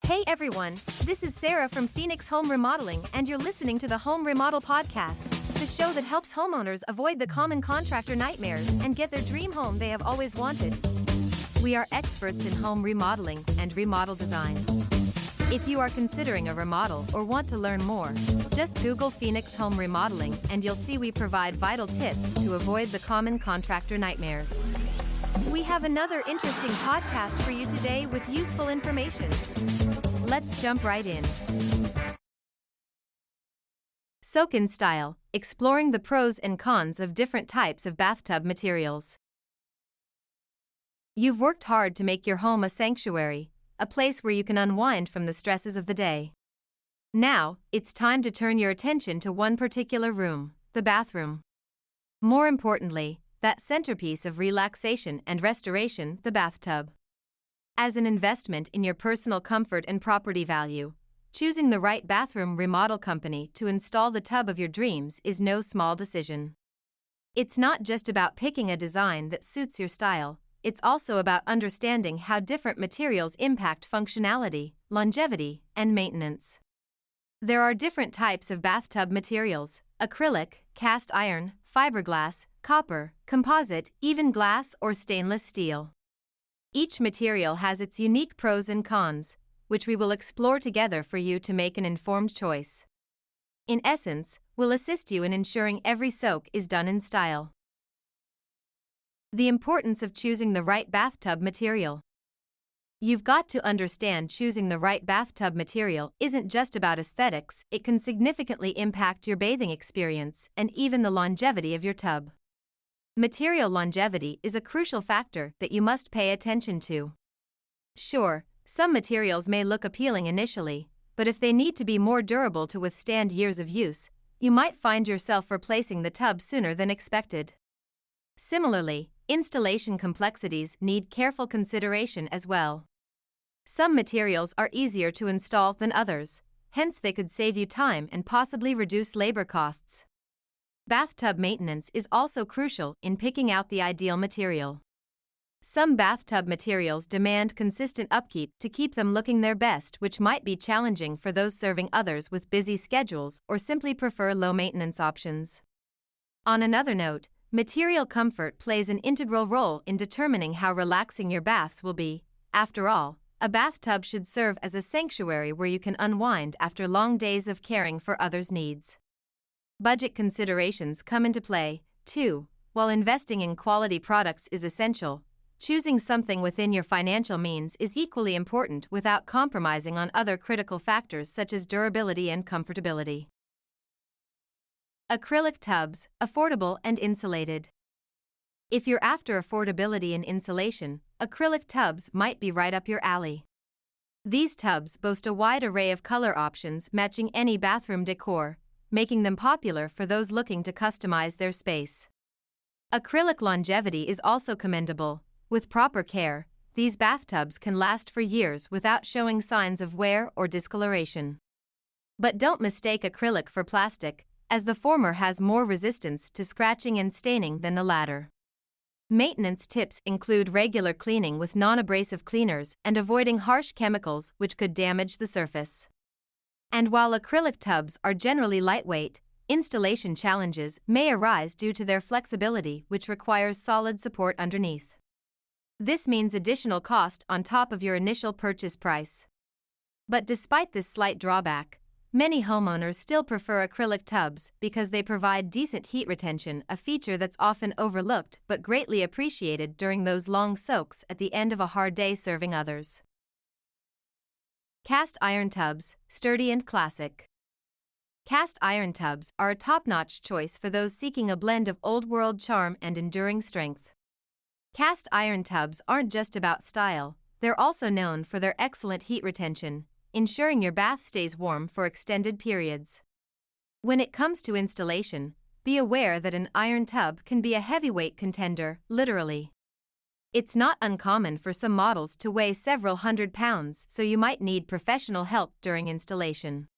Hey everyone, this is Sarah from Phoenix Home Remodeling, and you're listening to the Home Remodel Podcast, the show that helps homeowners avoid the common contractor nightmares and get their dream home they have always wanted. We are experts in home remodeling and remodel design. If you are considering a remodel or want to learn more, just Google Phoenix Home Remodeling and you'll see we provide vital tips to avoid the common contractor nightmares. We have another interesting podcast for you today with useful information. Let's jump right in. Soak-in style, exploring the pros and cons of different types of bathtub materials. You've worked hard to make your home a sanctuary, a place where you can unwind from the stresses of the day. Now, it's time to turn your attention to one particular room, the bathroom. More importantly, that centerpiece of relaxation and restoration, the bathtub. As an investment in your personal comfort and property value, choosing the right bathroom remodel company to install the tub of your dreams is no small decision. It's not just about picking a design that suits your style, it's also about understanding how different materials impact functionality, longevity, and maintenance. There are different types of bathtub materials: acrylic, cast iron, fiberglass, copper, composite, even glass or stainless steel. Each material has its unique pros and cons, which we will explore together for you to make an informed choice. In essence, we'll assist you in ensuring every soak is done in style. The importance of choosing the right bathtub material. You've got to understand choosing the right bathtub material isn't just about aesthetics, it can significantly impact your bathing experience and even the longevity of your tub. Material longevity is a crucial factor that you must pay attention to. Sure, some materials may look appealing initially, but if they need to be more durable to withstand years of use, you might find yourself replacing the tub sooner than expected. Similarly, installation complexities need careful consideration as well. Some materials are easier to install than others, hence they could save you time and possibly reduce labor costs. Bathtub maintenance is also crucial in picking out the ideal material. Some bathtub materials demand consistent upkeep to keep them looking their best, which might be challenging for those serving others with busy schedules or simply prefer low-maintenance options. On another note, material comfort plays an integral role in determining how relaxing your baths will be. After all, a bathtub should serve as a sanctuary where you can unwind after long days of caring for others' needs. Budget considerations come into play, too. While investing in quality products is essential, choosing something within your financial means is equally important without compromising on other critical factors such as durability and comfortability. Acrylic tubs, affordable and insulated. If you're after affordability and insulation, acrylic tubs might be right up your alley. These tubs boast a wide array of color options matching any bathroom decor, making them popular for those looking to customize their space. Acrylic longevity is also commendable. With proper care, these bathtubs can last for years without showing signs of wear or discoloration. But don't mistake acrylic for plastic, as the former has more resistance to scratching and staining than the latter. Maintenance tips include regular cleaning with non-abrasive cleaners and avoiding harsh chemicals which could damage the surface. And while acrylic tubs are generally lightweight, installation challenges may arise due to their flexibility, which requires solid support underneath. This means additional cost on top of your initial purchase price. But despite this slight drawback, many homeowners still prefer acrylic tubs because they provide decent heat retention, a feature that's often overlooked but greatly appreciated during those long soaks at the end of a hard day serving others. Cast iron tubs, sturdy and classic. Cast iron tubs are a top-notch choice for those seeking a blend of old-world charm and enduring strength. Cast iron tubs aren't just about style, they're also known for their excellent heat retention, ensuring your bath stays warm for extended periods. When it comes to installation, be aware that an iron tub can be a heavyweight contender, literally. It's not uncommon for some models to weigh several hundred pounds, so you might need professional help during installation.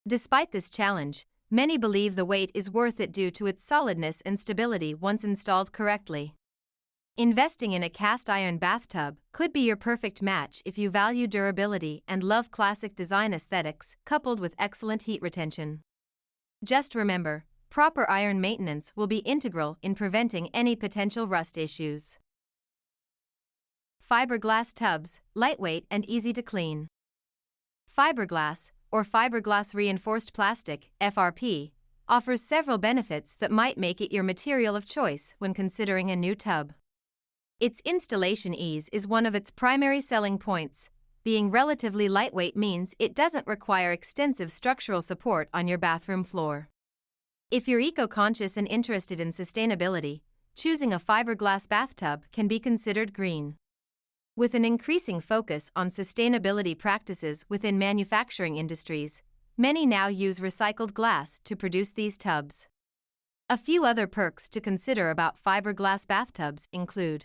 Despite this challenge, many believe the weight is worth it due to its solidness and stability once installed correctly. Investing in a cast iron bathtub could be your perfect match if you value durability and love classic design aesthetics coupled with excellent heat retention. Just remember, proper iron maintenance will be integral in preventing any potential rust issues. Fiberglass tubs, lightweight and easy to clean. Fiberglass, or fiberglass reinforced plastic, FRP, offers several benefits that might make it your material of choice when considering a new tub. Its installation ease is one of its primary selling points. Being relatively lightweight means it doesn't require extensive structural support on your bathroom floor. If you're eco-conscious and interested in sustainability, choosing a fiberglass bathtub can be considered green. With an increasing focus on sustainability practices within manufacturing industries, many now use recycled glass to produce these tubs. A few other perks to consider about fiberglass bathtubs include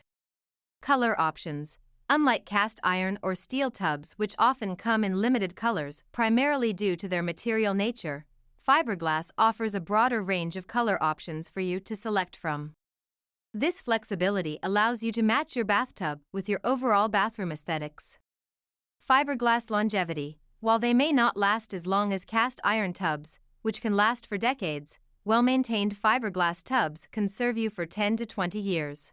color options. Unlike cast iron or steel tubs, which often come in limited colors primarily due to their material nature, fiberglass offers a broader range of color options for you to select from. This flexibility allows you to match your bathtub with your overall bathroom aesthetics. Fiberglass longevity. While they may not last as long as cast iron tubs, which can last for decades, well-maintained fiberglass tubs can serve you for 10 to 20 years.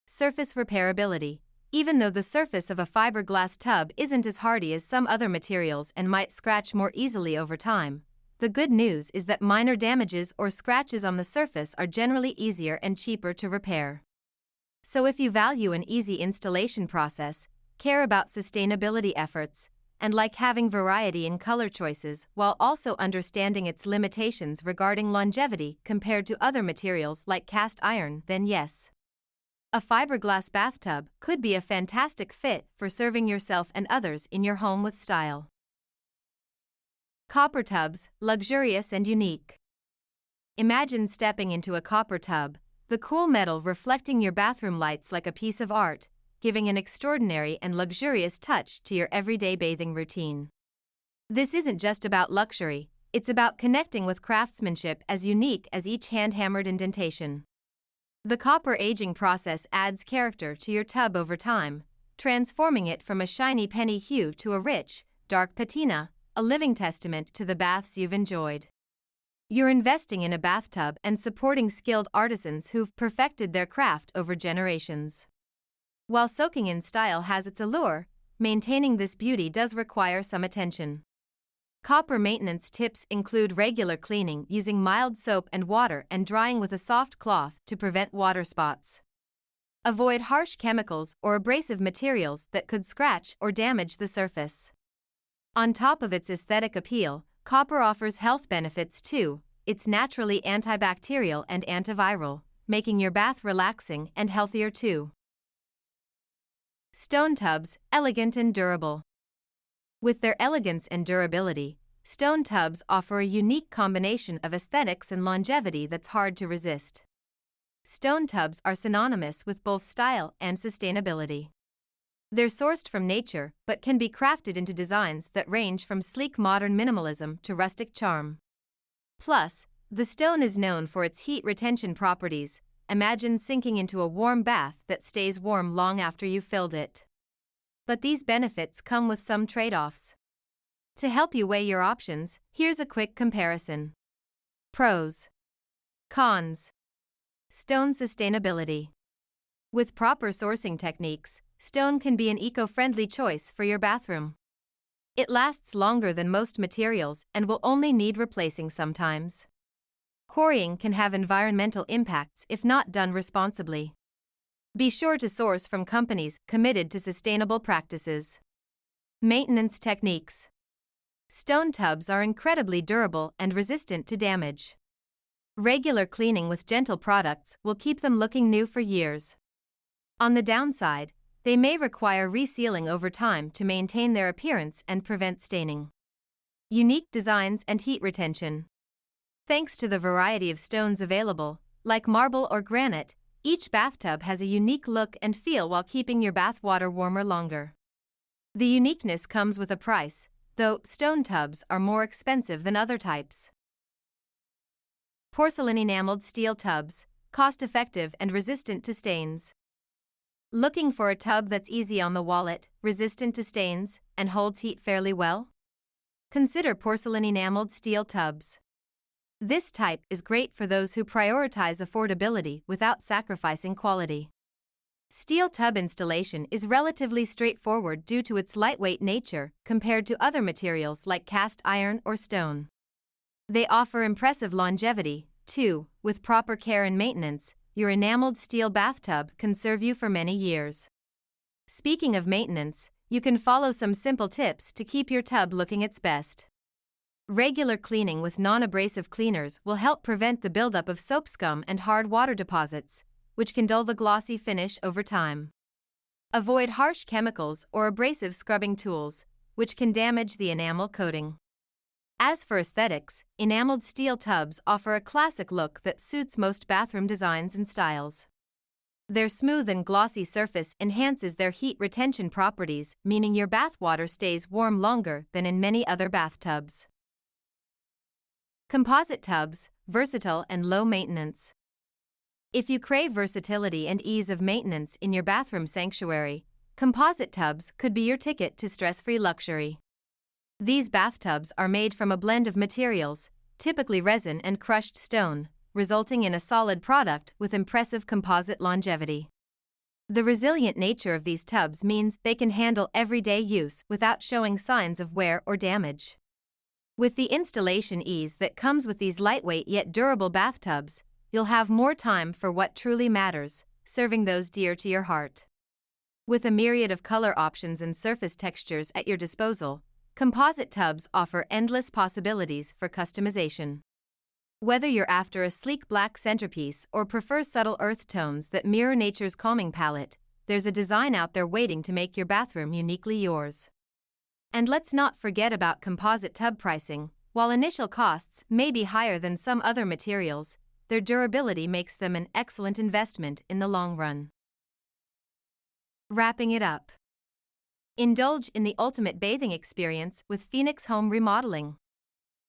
Surface repairability. Even though the surface of a fiberglass tub isn't as hardy as some other materials and might scratch more easily over time, the good news is that minor damages or scratches on the surface are generally easier and cheaper to repair. So if you value an easy installation process, care about sustainability efforts, and like having variety in color choices while also understanding its limitations regarding longevity compared to other materials like cast iron, then yes. A fiberglass bathtub could be a fantastic fit for serving yourself and others in your home with style. Copper tubs, luxurious and unique. Imagine stepping into a copper tub, the cool metal reflecting your bathroom lights like a piece of art, giving an extraordinary and luxurious touch to your everyday bathing routine. This isn't just about luxury, it's about connecting with craftsmanship as unique as each hand-hammered indentation. The copper aging process adds character to your tub over time, transforming it from a shiny penny hue to a rich, dark patina, a living testament to the baths you've enjoyed. You're investing in a bathtub and supporting skilled artisans who've perfected their craft over generations. While soaking in style has its allure, maintaining this beauty does require some attention. Copper maintenance tips include regular cleaning using mild soap and water and drying with a soft cloth to prevent water spots. Avoid harsh chemicals or abrasive materials that could scratch or damage the surface. On top of its aesthetic appeal, copper offers health benefits too. It's naturally antibacterial and antiviral, making your bath relaxing and healthier too. Stone tubs, elegant and durable. With their elegance and durability, stone tubs offer a unique combination of aesthetics and longevity that's hard to resist. Stone tubs are synonymous with both style and sustainability. They're sourced from nature but can be crafted into designs that range from sleek modern minimalism to rustic charm. Plus, the stone is known for its heat retention properties. Imagine sinking into a warm bath that stays warm long after you've filled it. But these benefits come with some trade-offs. To help you weigh your options, here's a quick comparison. Pros. Cons. Stone sustainability. With proper sourcing techniques, stone can be an eco-friendly choice for your bathroom. It lasts longer than most materials and will only need replacing sometimes. Quarrying can have environmental impacts if not done responsibly. Be sure to source from companies committed to sustainable practices. Maintenance techniques. Stone tubs are incredibly durable and resistant to damage. Regular cleaning with gentle products will keep them looking new for years. On the downside, they may require resealing over time to maintain their appearance and prevent staining. Unique designs and heat retention. Thanks to the variety of stones available, like marble or granite, each bathtub has a unique look and feel while keeping your bath water warmer longer. The uniqueness comes with a price, though stone tubs are more expensive than other types. Porcelain enameled steel tubs, cost-effective and resistant to stains. Looking for a tub that's easy on the wallet, resistant to stains, and holds heat fairly well? Consider porcelain enameled steel tubs. This type is great for those who prioritize affordability without sacrificing quality. Steel tub installation is relatively straightforward due to its lightweight nature compared to other materials like cast iron or stone. They offer impressive longevity, too. With proper care and maintenance, your enameled steel bathtub can serve you for many years. Speaking of maintenance, you can follow some simple tips to keep your tub looking its best. Regular cleaning with non-abrasive cleaners will help prevent the buildup of soap scum and hard water deposits, which can dull the glossy finish over time. Avoid harsh chemicals or abrasive scrubbing tools, which can damage the enamel coating. As for aesthetics, enameled steel tubs offer a classic look that suits most bathroom designs and styles. Their smooth and glossy surface enhances their heat retention properties, meaning your bathwater stays warm longer than in many other bathtubs. Composite tubs, versatile and low maintenance. If you crave versatility and ease of maintenance in your bathroom sanctuary, composite tubs could be your ticket to stress-free luxury. These bathtubs are made from a blend of materials, typically resin and crushed stone, resulting in a solid product with impressive composite longevity. The resilient nature of these tubs means they can handle everyday use without showing signs of wear or damage. With the installation ease that comes with these lightweight yet durable bathtubs, you'll have more time for what truly matters, serving those dear to your heart. With a myriad of color options and surface textures at your disposal, composite tubs offer endless possibilities for customization. Whether you're after a sleek black centerpiece or prefer subtle earth tones that mirror nature's calming palette, there's a design out there waiting to make your bathroom uniquely yours. And let's not forget about composite tub pricing. While initial costs may be higher than some other materials, their durability makes them an excellent investment in the long run. Wrapping it up. Indulge in the ultimate bathing experience with Phoenix Home Remodeling.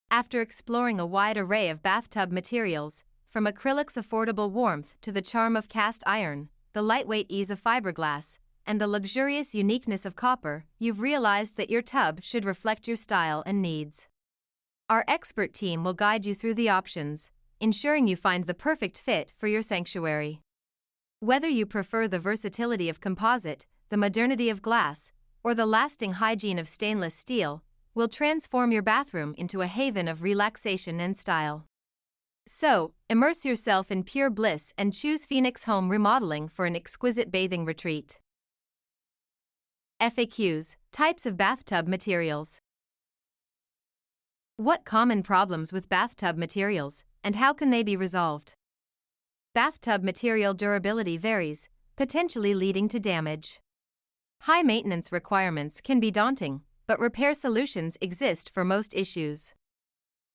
After exploring a wide array of bathtub materials, from acrylic's affordable warmth to the charm of cast iron, the lightweight ease of fiberglass, and the luxurious uniqueness of copper, you've realized that your tub should reflect your style and needs. Our expert team will guide you through the options, ensuring you find the perfect fit for your sanctuary. Whether you prefer the versatility of composite, the modernity of glass, or the lasting hygiene of stainless steel, we'll transform your bathroom into a haven of relaxation and style. So, immerse yourself in pure bliss and choose Phoenix Home Remodeling for an exquisite bathing retreat. FAQs: Types of bathtub materials. What common problems with bathtub materials, and how can they be resolved? Bathtub material durability varies, potentially leading to damage. High maintenance requirements can be daunting, but repair solutions exist for most issues.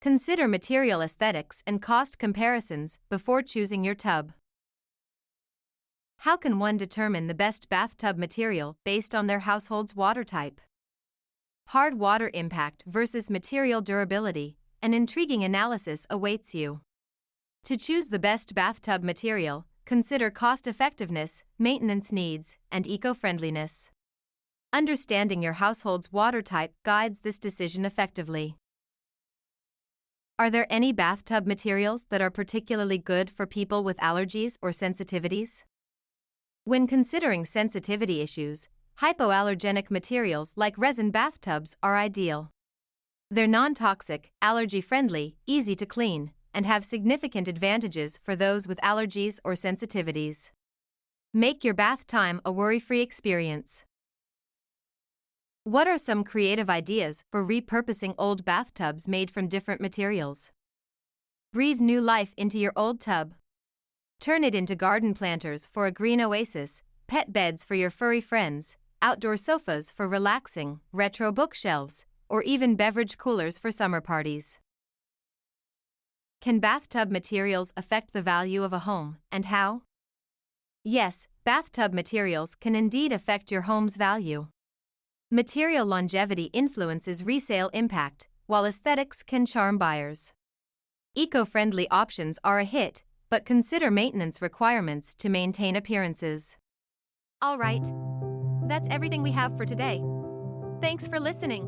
Consider material aesthetics and cost comparisons before choosing your tub. How can one determine the best bathtub material based on their household's water type? Hard water impact versus material durability, an intriguing analysis awaits you. To choose the best bathtub material, consider cost-effectiveness, maintenance needs, and eco-friendliness. Understanding your household's water type guides this decision effectively. Are there any bathtub materials that are particularly good for people with allergies or sensitivities? When considering sensitivity issues, hypoallergenic materials like resin bathtubs are ideal. They're non-toxic, allergy-friendly, easy to clean, and have significant advantages for those with allergies or sensitivities. Make your bath time a worry-free experience. What are some creative ideas for repurposing old bathtubs made from different materials? Breathe new life into your old tub. Turn it into garden planters for a green oasis, pet beds for your furry friends, outdoor sofas for relaxing, retro bookshelves, or even beverage coolers for summer parties. Can bathtub materials affect the value of a home, and how? Yes, bathtub materials can indeed affect your home's value. Material longevity influences resale impact, while aesthetics can charm buyers. Eco-friendly options are a hit, but consider maintenance requirements to maintain appearances. All right. That's everything we have for today. Thanks for listening.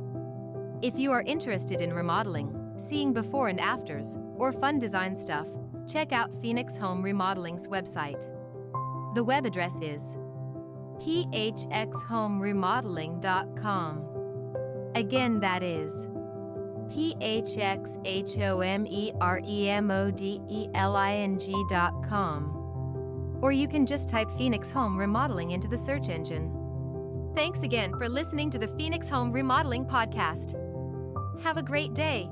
If you are interested in remodeling, seeing before and afters, or fun design stuff, check out Phoenix Home Remodeling's website. The web address is phxhomeremodeling.com. Again, that is phxhomeremodeling.com. Or you can just type Phoenix Home Remodeling into the search engine. Thanks again for listening to the Phoenix Home Remodeling Podcast. Have a great day.